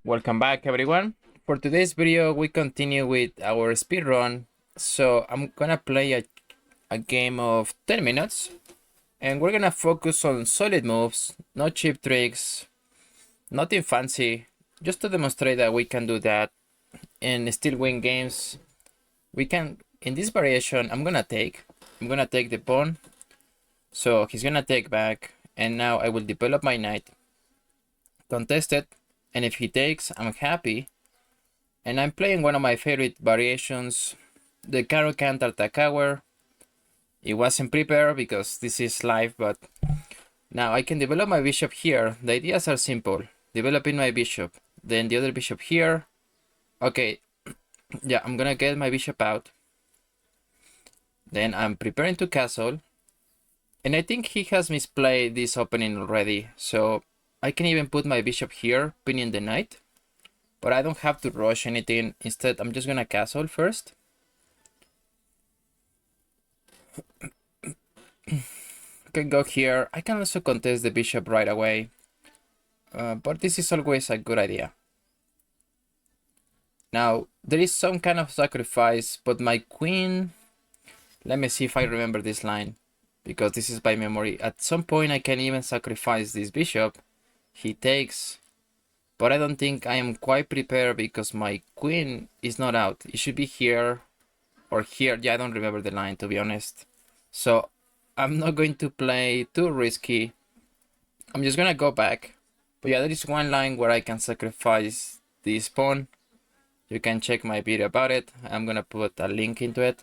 Welcome back, everyone. For today's video, we continue with our speedrun. So I'm gonna play a game of 10 minutes and we're gonna focus on solid moves, no cheap tricks, nothing fancy, just to demonstrate that we can do that and still win games. We can, in this variation, I'm gonna take the pawn. So he's gonna take back and now I will develop my knight, contest it, and if he takes, I'm happy. And I'm playing one of my favorite variations, the Caro-Kann Tartakower. It wasn't prepared because this is live, but now I can develop my bishop here. The ideas are simple. Developing my bishop, then the other bishop here. Okay, yeah, I'm gonna get my bishop out. Then I'm preparing to castle. And I think he has misplayed this opening already, so I can even put my bishop here, pinning the knight. But I don't have to rush anything. Instead, I'm just gonna castle first. I can go here. I can also contest the bishop right away. But this is always a good idea. Now, there is some kind of sacrifice, but my queen... Let me see if I remember this line, because this is by memory. At some point, I can even sacrifice this bishop. He takes... But I don't think I am quite prepared because my queen is not out. It should be here or here. Yeah, I don't remember the line, to be honest. So I'm not going to play too risky. I'm just gonna go back. But yeah, there is one line where I can sacrifice this pawn. You can check my video about it. I'm gonna put a link into it.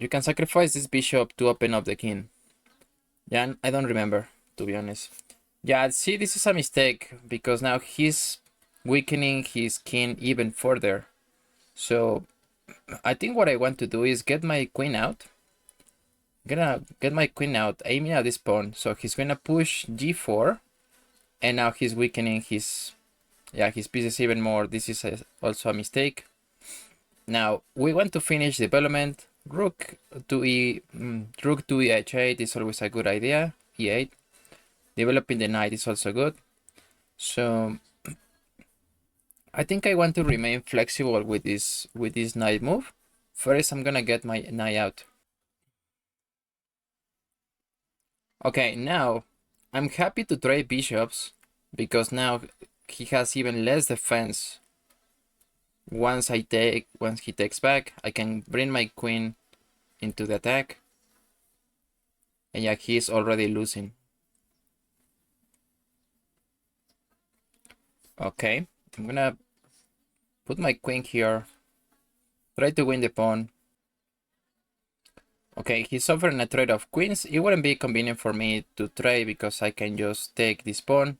You can sacrifice this bishop to open up the king. Yeah, I don't remember, to be honest. Yeah, see, this is a mistake because now he's weakening his king even further. So I think what I want to do is get my queen out. I'm gonna get my queen out, aiming at this pawn. So he's gonna push g4, and now he's weakening his pieces even more. This is also a mistake. Now we want to finish development. Rook to e8 is always a good idea. e8. Developing the knight is also good. So I think I want to remain flexible with this knight move. First, I'm gonna get my knight out. Okay, now I'm happy to trade bishops because now he has even less defense. Once he takes back, I can bring my queen into the attack. And yeah, he's already losing. Okay, I'm gonna put my queen here, try to win the pawn. Okay, he's offering a trade of queens. It wouldn't be convenient for me to trade because I can just take this pawn.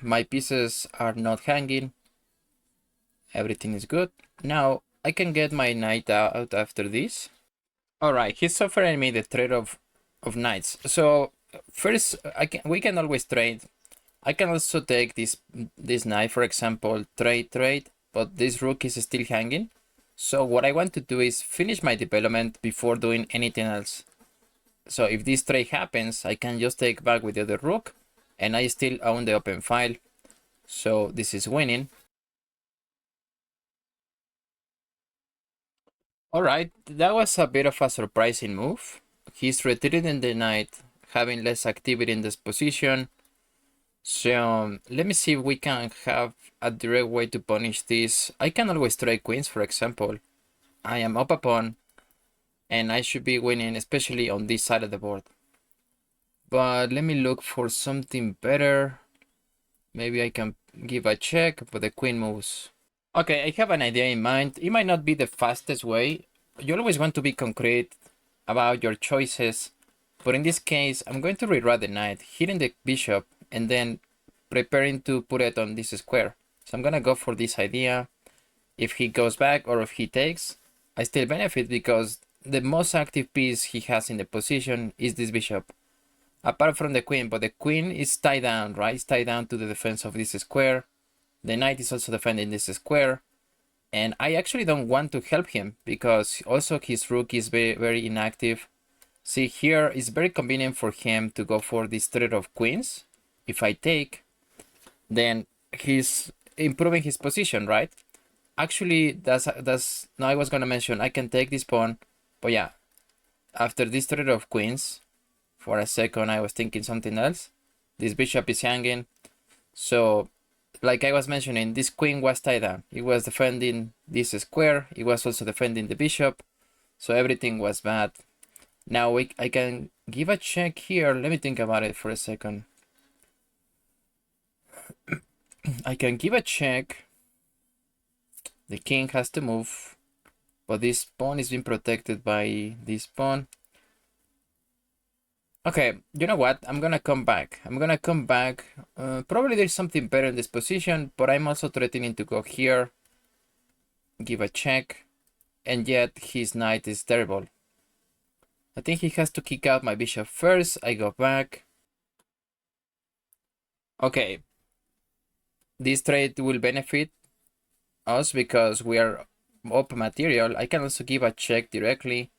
My pieces are not hanging. Everything is good. Now I can get my knight out after this. Alright, he's offering me the trade of knights. So first, we can always trade. I can also take this knight, for example, trade, but this rook is still hanging. So what I want to do is finish my development before doing anything else. So if this trade happens, I can just take back with the other rook, and I still own the open file. So this is winning. Alright, that was a bit of a surprising move. He's retreating the knight, having less activity in this position. So let me see if we can have a direct way to punish this. I can always trade queens, for example. I am up a pawn and I should be winning, especially on this side of the board. But let me look for something better. Maybe I can give a check, but the queen moves. Okay, I have an idea in mind. It might not be the fastest way. You always want to be concrete about your choices. But in this case, I'm going to rewrite the knight, hitting the bishop, and then preparing to put it on this square. So I'm gonna go for this idea. If he goes back or if he takes, I still benefit because the most active piece he has in the position is this bishop. Apart from the queen, but the queen is tied down, right? It's tied down to the defense of this square. The knight is also defending this square. And I actually don't want to help him because also his rook is very, very inactive. See, here it's very convenient for him to go for this trade of queens. If I take, then he's improving his position, right? Actually, that's no, I was gonna mention I can take this pawn, but yeah, after this threat of queens, for a second I was thinking something else. This bishop is hanging, so like I was mentioning, this queen was tied down. It was defending this square. It was also defending the bishop, so everything was bad. Now I can give a check here. Let me think about it for a second. I can give a check. The king has to move, but this pawn is being protected by this pawn. Okay, you know what? I'm gonna come back. Probably there's something better in this position, but I'm also threatening to go here, give a check, and yet his knight is terrible. I think he has to kick out my bishop first. I go back. Okay, this trade will benefit us because we are up material. I can also give a check directly.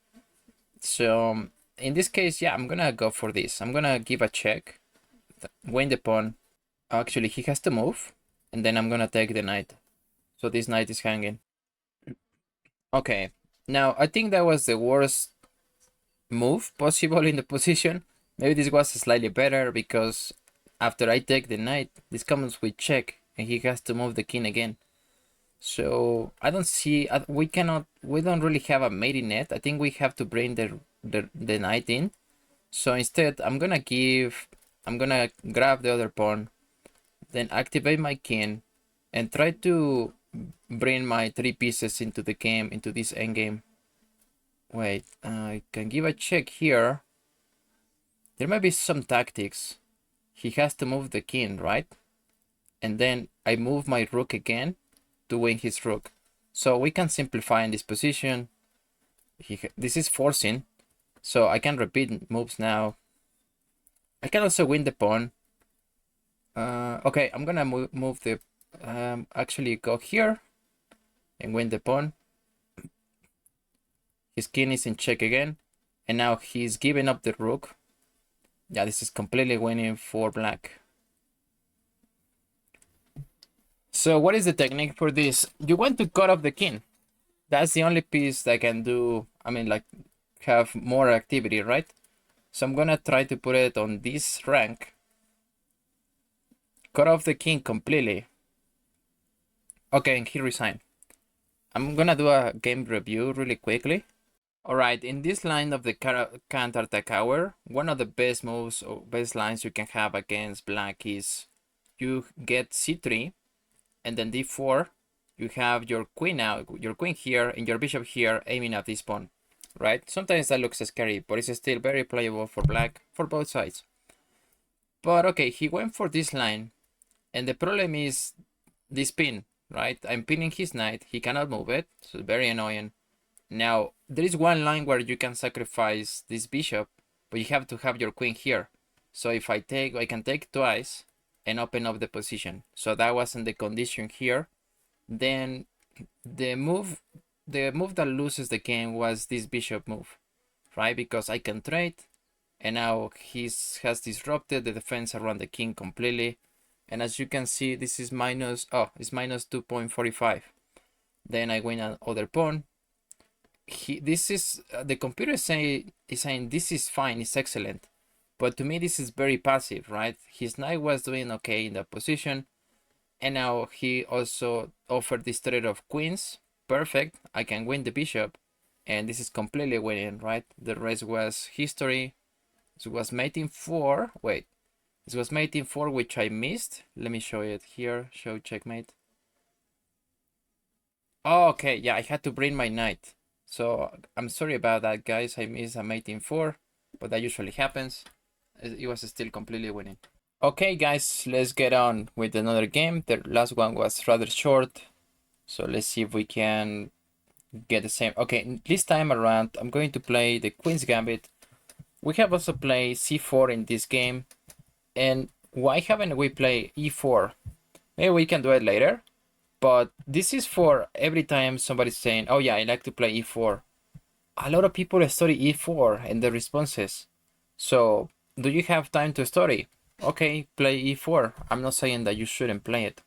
So in this case, yeah, I'm gonna go for this. I'm gonna give a check, win the pawn. Actually, he has to move, and then I'm gonna take the knight. So this knight is hanging. Okay, now I think that was the worst move possible in the position. Maybe this was slightly better because after I take the knight, this comes with check, and he has to move the king again. So I don't see, we don't really have a mate in it. I think we have to bring the knight in. So instead, I'm gonna grab the other pawn, then activate my king, and try to bring my 3 pieces into the game, into this endgame. Wait, I can give a check here. There might be some tactics. He has to move the king, right? And then I move my rook again to win his rook. So we can simplify in this position. This is forcing, so I can repeat moves now. I can also win the pawn. Okay, I'm gonna move the actually go here and win the pawn. His king is in check again, and now he's giving up the rook. Yeah, this is completely winning for black. So what is the technique for this? You want to cut off the king. That's the only piece that can do, I mean, like, have more activity, right? So I'm gonna try to put it on this rank. Cut off the king completely. Okay, and he resigned. I'm gonna do a game review really quickly. Alright, in this line of the Caro-Kann Tartakower, one of the best moves or best lines you can have against black is you get c3 and then d4. You have your queen out, your queen here, and your bishop here aiming at this pawn, right? Sometimes that looks scary, but it's still very playable for black, for both sides. But okay, he went for this line, and the problem is this pin, right? I'm pinning his knight, he cannot move it, so it's very annoying. Now, there is one line where you can sacrifice this bishop, but you have to have your queen here. So if I can take twice and open up the position. So that wasn't the condition here. Then the move that loses the game was this bishop move, right? Because I can trade, and now he has disrupted the defense around the king completely. And as you can see, this is it's minus 2.45. Then I win another pawn. The computer is saying this is fine, it's excellent, but to me this is very passive, right? His knight was doing okay in that position, and now he also offered this trade of queens. Perfect, I can win the bishop, and this is completely winning, right? The rest was history. This was mate in 4. Wait, this was mate in 4, which I missed. Let me show it here. Show checkmate. Oh, okay, yeah, I had to bring my knight. So I'm sorry about that, guys. I missed a mate in 4, but that usually happens. It was still completely winning. Okay, guys, let's get on with another game. The last one was rather short, so let's see if we can get the same. Okay, this time around, I'm going to play the Queen's Gambit. We have also played c4 in this game, and why haven't we played e4? Maybe we can do it later. But this is for every time somebody's saying, oh yeah, I like to play e4. A lot of people study e4 and the responses. So, do you have time to study? Okay, play e4. I'm not saying that you shouldn't play it.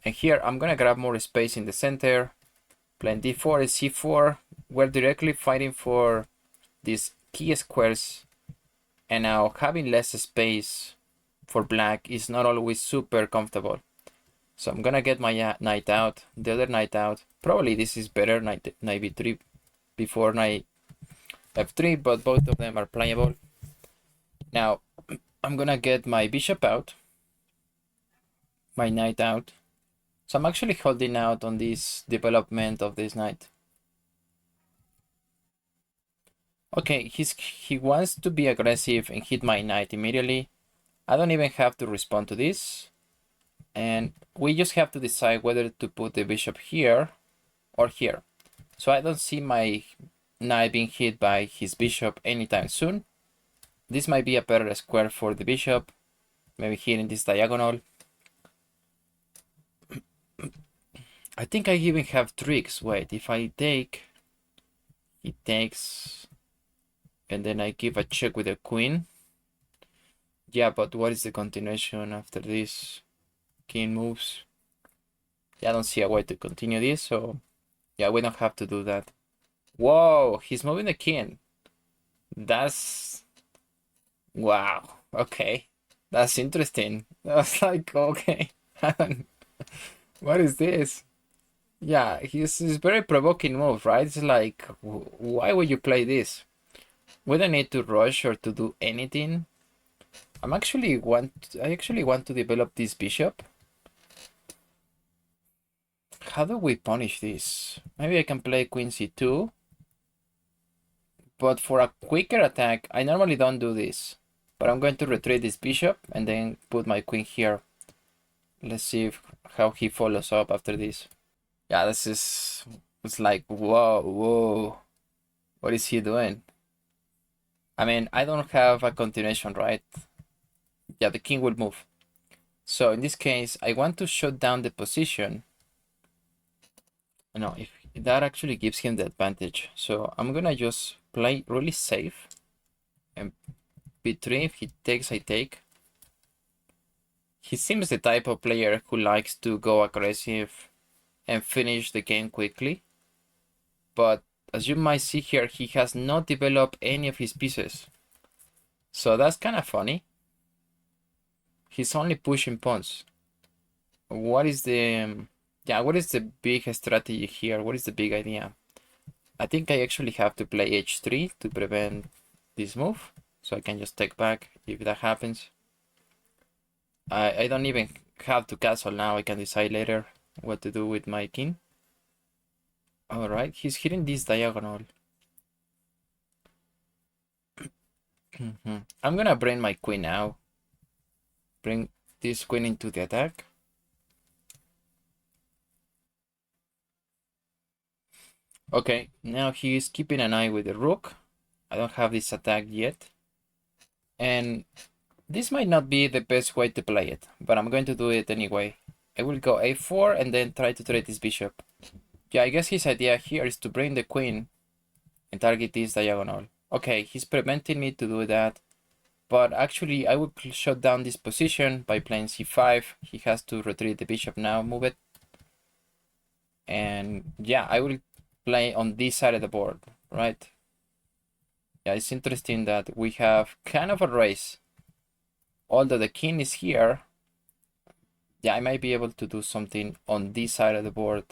And here I'm gonna grab more space in the center, playing d4 and c4. We're directly fighting for these key squares, and now having less space for black is not always super comfortable. So I'm gonna get my knight out, the other knight out. Probably this is better, knight b3 before knight f3, but both of them are playable. Now I'm gonna get my bishop out, my knight out. So I'm actually holding out on this development of this knight. Okay, he wants to be aggressive and hit my knight immediately. I don't even have to respond to this. And we just have to decide whether to put the bishop here or here. So I don't see my knight being hit by his bishop anytime soon. This might be a better square for the bishop. Maybe here in this diagonal. I think I even have tricks. Wait, if I take, he takes, and then I give a check with the queen. Yeah, but what is the continuation after this? King moves. Yeah, I don't see a way to continue this, so yeah, we don't have to do that. Whoa, he's moving the king. That's... wow, okay. That's interesting. That's like, okay. What is this? Yeah, he's very provoking move, right? It's like, why would you play this? We don't need to rush or to do anything. I actually want to develop this bishop. How do we punish this? Maybe I can play queen c2. But for a quicker attack, I normally don't do this. But I'm going to retreat this bishop and then put my queen here. Let's see how he follows up after this. Yeah, this is... it's like, whoa, whoa. What is he doing? I mean, I don't have a continuation, right? Yeah, the king will move. So in this case, I want to shut down the position. No, if that actually gives him the advantage. So I'm gonna just play really safe. And b3, if he takes, I take. He seems the type of player who likes to go aggressive and finish the game quickly. But as you might see here, he has not developed any of his pieces. So that's kind of funny. He's only pushing pawns. What is the... yeah, what is the big strategy here? What is the big idea? I think I actually have to play h3 to prevent this move. So I can just take back if that happens. I don't even have to castle now. I can decide later what to do with my king. Alright, he's hitting this diagonal. I'm gonna bring my queen now. Bring this queen into the attack. Okay, now he's keeping an eye with the rook. I don't have this attack yet. And this might not be the best way to play it, but I'm going to do it anyway. I will go a4 and then try to trade this bishop. Yeah, I guess his idea here is to bring the queen and target this diagonal. Okay, he's preventing me to do that. But actually, I would shut down this position by playing c5. He has to retreat the bishop now, move it. And yeah, I will play on this side of the board, right? Yeah, it's interesting that we have kind of a race. Although the king is here, yeah, I might be able to do something on this side of the board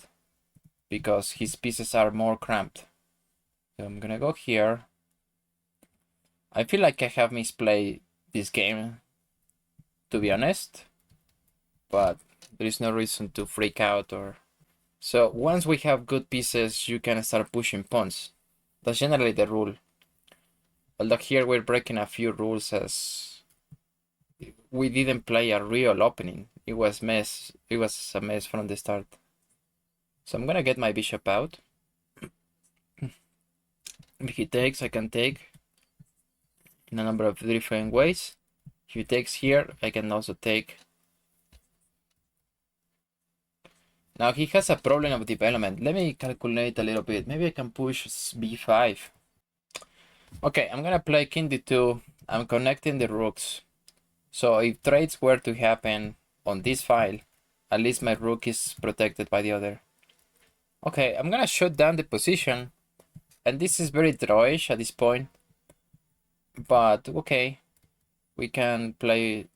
because his pieces are more cramped. So I'm gonna go here. I feel like I have misplayed this game, to be honest, but there is no reason to freak out or... So once we have good pieces, you can start pushing pawns. That's generally the rule. Although here we're breaking a few rules as we didn't play a real opening. It was a mess from the start. So I'm gonna get my bishop out. If he takes, I can take in a number of different ways. If he takes here, I can also take. Now he has a problem of development. Let me calculate a little bit. Maybe I can push b5. Okay, I'm gonna play king d2. I'm connecting the rooks. So if trades were to happen on this file, At least my rook is protected by the other. Okay, I'm gonna shut down the position. And this is very drawish at this point. But okay, we can play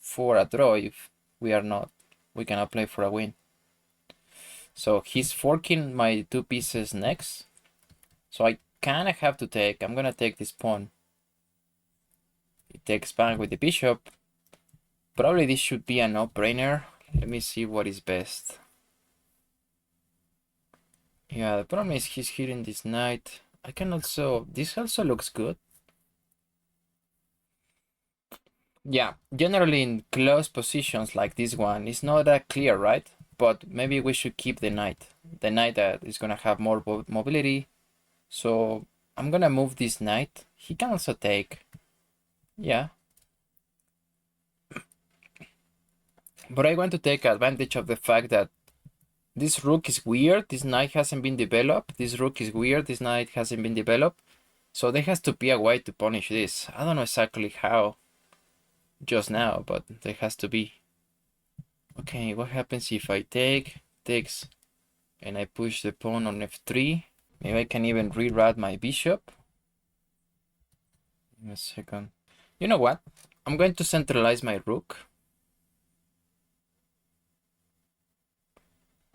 for a draw if we are not. We cannot play for a win. So he's forking my 2 pieces next. So I kind of have to take. I'm gonna take this pawn. He takes back with the bishop. Probably this should be a no-brainer. Let me see what is best. Yeah, the problem is he's hitting this knight. I can also... This also looks good. Yeah, generally in close positions like this one, it's not that clear, right? But maybe we should keep the knight. The knight that is gonna have more mobility. So I'm gonna move this knight. He can also take. Yeah. But I want to take advantage of the fact that this rook is weird. This knight hasn't been developed. This rook is weird. This knight hasn't been developed. So there has to be a way to punish this. I don't know exactly how just now, but there has to be. Okay, what happens if I takes, and I push the pawn on f3? Maybe I can even reroute my bishop. Give me a second. You know what? I'm going to centralize my rook.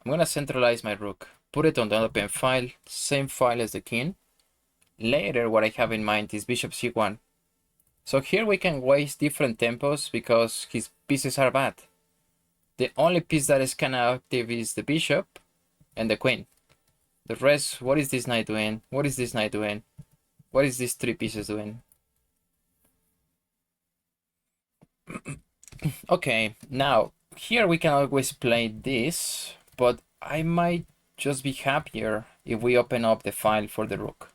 I'm gonna centralize my rook. Put it on the open file, same file as the king. Later, what I have in mind is bishop c1. So here we can waste different tempos because his pieces are bad. The only piece that is kind of active is the bishop and the queen. The rest, what is this knight doing? What is this knight doing? What is these 3 pieces doing? Okay, now here we can always play this, but I might just be happier if we open up the file for the rook.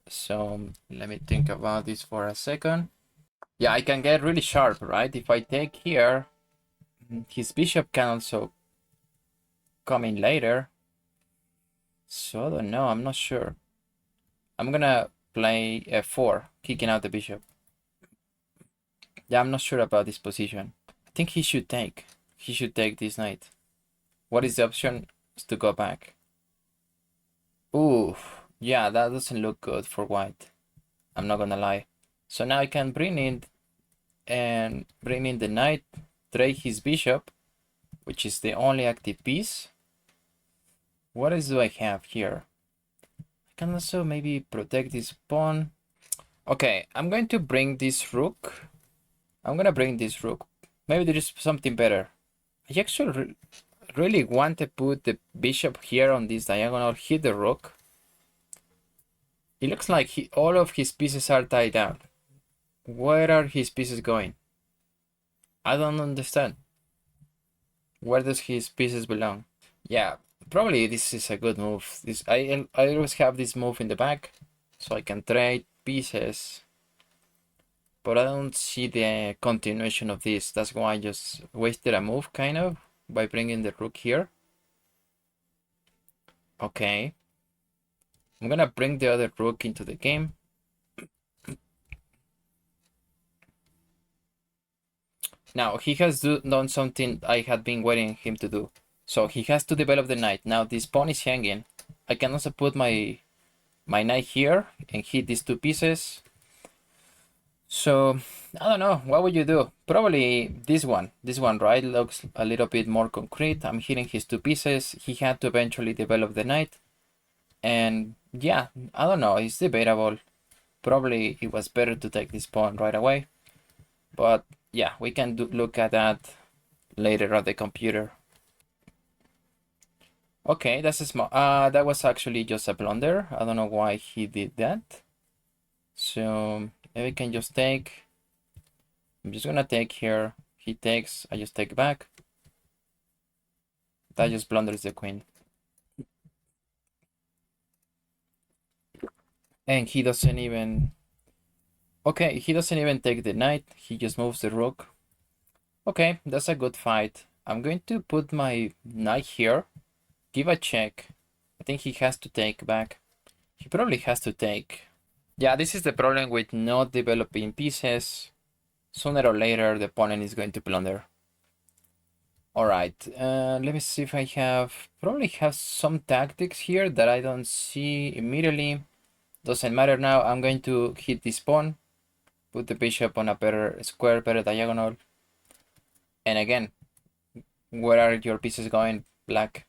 So let me think about this for a second. Yeah, I can get really sharp, right? If I take here, his bishop can also come in later. So I don't know, I'm not sure. I'm gonna play f4, kicking out the bishop. Yeah, I'm not sure about this position. I think he should take. He should take this knight. What is the option? Is to go back. Ooh, yeah, that doesn't look good for white. I'm not gonna lie. So now I can bring in the knight, trade his bishop, which is the only active piece. What else do I have here? I can also maybe protect this pawn. Okay, I'm going to bring this rook. I'm gonna bring this rook. Maybe there is something better. I actually really want to put the bishop here on this diagonal, hit the rook. It looks like all of his pieces are tied down. Where are his pieces going? I don't understand. Where does his pieces belong? Yeah, probably this is a good move. I always have this move in the back, so I can trade pieces. But I don't see the continuation of this. That's why I just wasted a move, kind of, by bringing the rook here. Okay. I'm gonna bring the other rook into the game. Now, he has done something I had been waiting him to do. So he has to develop the knight. Now this pawn is hanging. I can also put my knight here and hit these 2 pieces. So, I don't know, what would you do? Probably this one, right? Looks a little bit more concrete. I'm hitting his 2 pieces. He had to eventually develop the knight. And yeah, I don't know, it's debatable. Probably it was better to take this pawn right away. But yeah, we can look at that later on the computer. Okay, that's a small, that was actually just a blunder. I don't know why he did that. So maybe we can just take. I'm just gonna take here. He takes, I just take back. That just blunders the queen. And he doesn't even. Okay, he doesn't even take the knight. He just moves the rook. Okay, that's a good fight. I'm going to put my knight here. Give a check. I think he has to take back. He probably has to take. Yeah, this is the problem with not developing pieces. Sooner or later, the opponent is going to blunder. All right, let me see if I probably have some tactics here that I don't see immediately. Doesn't matter now. I'm going to hit this pawn, put the bishop on a better square, better diagonal. And again, where are your pieces going, black?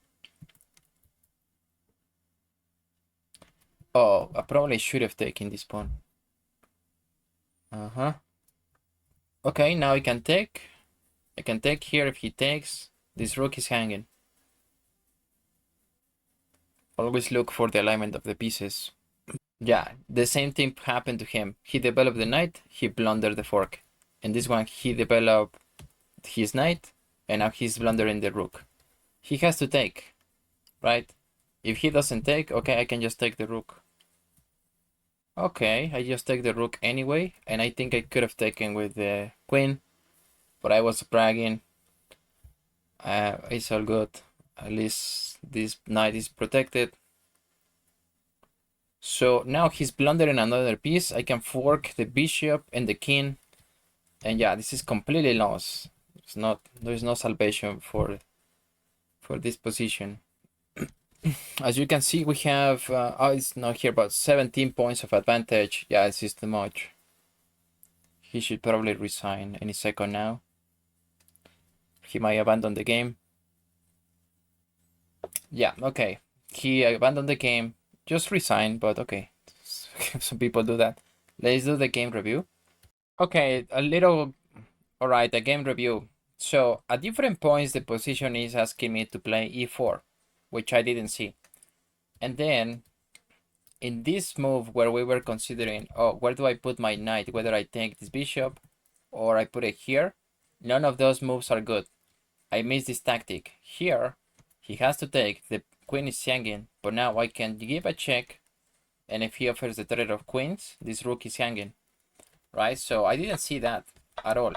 Oh, I probably should have taken this pawn. Okay, now I can take. I can take here if he takes. This rook is hanging. Always look for the alignment of the pieces. Yeah, the same thing happened to him. He developed the knight, he blundered the fork. And this one, he developed his knight, and now he's blundering the rook. He has to take, right? If he doesn't take, okay, I can just take the rook. Okay, I just take the rook anyway, and I think I could have taken with the queen, but I was bragging. It's all good. At least this knight is protected. So now he's blundering another piece. I can fork the bishop and the king. And yeah, this is completely lost. There's no salvation for this position. As you can see, we have, it's not here, but 17 points of advantage. Yeah, this is too much. He should probably resign any second now. He might abandon the game. Yeah, okay. He abandoned the game. Just resign, but okay. Some people do that. Let's do the game review. Okay, all right, a game review. So at different points, the position is asking me to play e4, which I didn't see. And then in this move where we were considering, oh, where do I put my knight? Whether I take this bishop or I put it here, none of those moves are good. I missed this tactic. Here, he has to take, the queen is hanging, but now I can give a check, and if he offers the threat of queens, this rook is hanging, right? So I didn't see that at all.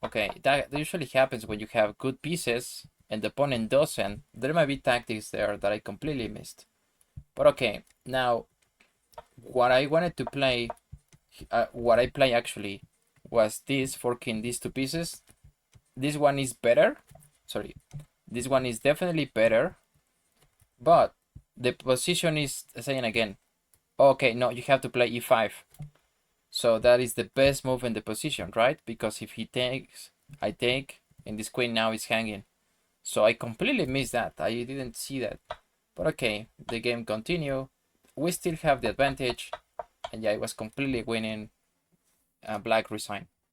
Okay, that usually happens when you have good pieces and the opponent doesn't. There might be tactics there that I completely missed. But okay, now what I wanted to play, what I play actually was this, forking these two pieces. This one is better. Sorry, this one is definitely better. But the position is saying again, okay, no, you have to play e5. So that is the best move in the position, right? Because if he takes, I take, and this queen now is hanging. So I completely missed that. I didn't see that. But okay, the game continue. We still have the advantage. And yeah, it was completely winning. Black resign.